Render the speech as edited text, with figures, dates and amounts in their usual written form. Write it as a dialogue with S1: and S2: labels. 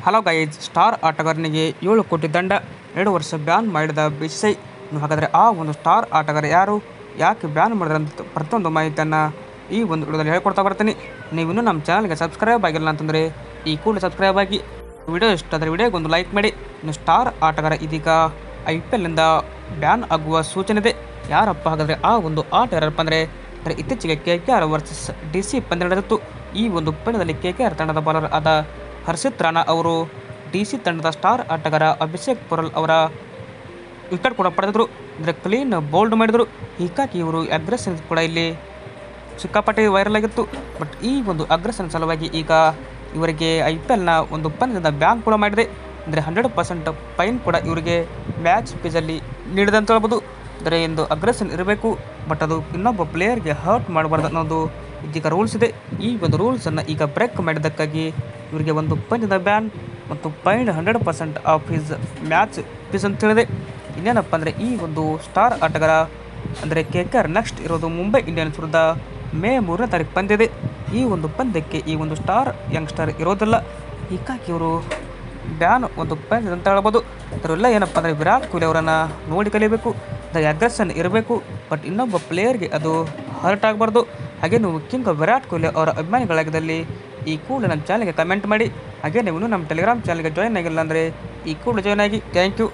S1: Hello guys, star ಆಟಗಾರನಿಗೆ 7 ಕೋಟಿ ದಂಡ, 2 ವರ್ಷ ಬ್ಯಾನ್ ಮಾಡಿದ BCCI. ಹಾಗಾದರೆ ಆ ಒಂದು ಸ್ಟಾರ್ ಆಟಗಾರ ಯಾರು, ಯಾಕೆ ಬ್ಯಾನ್ ಮಾಡಿದ್ರಂತ ಪ್ರತಿಯೊಂದು ಮಾಹಿತಿಯನ್ನು ಈ ಒಂದು ವಿಡಿಯೋದಲ್ಲಿ ಹೇಳ್ಕೊಡ್ತಾ ಬರ್ತೀನಿ. ನೀವು ಇನ್ನೂ ನಮ್ಮ ಚಾನಲ್ಗೆ ಸಬ್ಸ್ಕ್ರೈಬ್ ಆಗಿಲ್ಲ ಅಂತಂದರೆ ಈ ಕೂಡಲೇ ಸಬ್ಸ್ಕ್ರೈಬ್ ಆಗಿ. ವಿಡಿಯೋ ಇಷ್ಟ ಆದರೆ ವಿಡಿಯೋಗೆ ಒಂದು ಲೈಕ್ ಮಾಡಿ. ಇನ್ನು ಸ್ಟಾರ್ ಆಟಗಾರ ಇದೀಗ IPLನಿಂದ ಬ್ಯಾನ್ ಆಗುವ ಸೂಚನೆ ಇದೆ. ಯಾರಪ್ಪ ಹಾಗಾದರೆ ಆ ಒಂದು ಆಟ ಯಾರಪ್ಪ ಅಂದರೆ ಇತ್ತೀಚೆಗೆ KKR ವರ್ಸಸ್ DC ಪಂದ್ಯ ನಡೆದಿತ್ತು. ಈ ಒಂದು ಪಂದ್ಯದಲ್ಲಿ KKR ತಂಡದ ಬಾಲರ್ ಆದ ಹರ್ಷಿತ್ ರಾಣಾ ಅವರು DC ತಂಡದ ಸ್ಟಾರ್ ಆಟಗಾರ ಅಭಿಷೇಕ್ ಪೊರಲ್ ಅವರ ವಿಕೆಟ್ ಕೂಡ ಪಡೆದಿದ್ರು. ಅಂದರೆ ಕ್ಲೀನ್ ಬೌಲ್ಡ್ ಮಾಡಿದರು. ಹೀಗಾಗಿ ಇವರು ಅಗ್ರೆಷನ್ ಕೂಡ ಇಲ್ಲಿ ಸಿಕ್ಕಾಪಟ್ಟೆ ವೈರಲ್ ಆಗಿತ್ತು. ಬಟ್ ಈ ಒಂದು ಅಗ್ರೆಷನ್ ಸಲುವಾಗಿ ಈಗ ಇವರಿಗೆ IPLನ ಒಂದು ಪಂದ್ಯದಿಂದ ಬ್ಯಾನ್ ಕೂಡ ಮಾಡಿದೆ. ಅಂದರೆ 100% ಫೈನ್ ಕೂಡ ಇವರಿಗೆ ಮ್ಯಾಚ್ ಫೀಸಲ್ಲಿ ನೀಡಿದೆ ಅಂತ ಹೇಳ್ಬೋದು. ಅಂದರೆ ಒಂದು ಅಗ್ರೆಷನ್ ಇರಬೇಕು, ಬಟ್ ಅದು ಇನ್ನೊಬ್ಬ ಪ್ಲೇಯರ್ಗೆ ಹರ್ಟ್ ಮಾಡಬಾರ್ದು ಅನ್ನೋದು ಇದೀಗ ರೂಲ್ಸ್ ಇದೆ. ಈ ಒಂದು ರೂಲ್ಸನ್ನು ಈಗ ಬ್ರೇಕ್ ಮಾಡಿದ್ದಕ್ಕಾಗಿ ಇವರಿಗೆ ಒಂದು ಪಂದ್ಯದ ಬ್ಯಾನ್ ಮತ್ತು fine 100% of his match fees ಅಂತ ಹೇಳಿದೆ. ಇನ್ನೇನಪ್ಪ ಅಂದರೆ ಈ ಒಂದು ಸ್ಟಾರ್ ಆಟಗಾರ ಅಂದರೆ KKR ನೆಕ್ಸ್ಟ್ ಇರೋದು ಮುಂಬೈ ಇಂಡಿಯನ್ಸ್ ವಿರುದ್ಧ ಮೇ 3ನೇ ತಾರೀಕು ಪಂದ್ಯ ಇದೆ. ಈ ಒಂದು ಪಂದ್ಯಕ್ಕೆ ಈ ಒಂದು ಸ್ಟಾರ್ ಯಂಗ್ಸ್ಟರ್ ಇರೋದಿಲ್ಲ. ಹೀಗಾಗಿ ಇವರು ಬ್ಯಾನ್ ಒಂದು ಪಂದ್ಯ ಅಂತ ಹೇಳ್ಬೋದು. ಅದರೆಲ್ಲ ಏನಪ್ಪ ಅಂದರೆ ವಿರಾಟ್ ಕೊಹ್ಲಿ ಅವರನ್ನು ನೋಡಿ ಕಲಿಯಬೇಕು, ದ ಅಗ್ರೆಷನ್ ಇರಬೇಕು, ಬಟ್ ಇನ್ನೊಬ್ಬ ಪ್ಲೇಯರ್ಗೆ ಅದು ಹರ್ಟ್ ಆಗಬಾರ್ದು. ಹಾಗೆ ನೀವು ಕಿಂಗ್ ವಿರಾಟ್ ಕೊಹ್ಲಿ ಅವರ ಅಭಿಮಾನಿಗಳಾಗಿದ್ದಲ್ಲಿ ಈ ಕೂಡಲೇ ನಮ್ಮ ಚಾನಲ್ಗೆ ಕಮೆಂಟ್ ಮಾಡಿ. ಹಾಗೆ ನೀವು ನಮ್ಮ ಟೆಲಿಗ್ರಾಮ್ ಚಾನಲ್ಗೆ ಜಾಯ್ನ್ ಆಗಿಲ್ಲ ಅಂದರೆ ಈ ಕೂಡಲೇ ಜಾಯ್ನ್ ಆಗಿ. Thank you.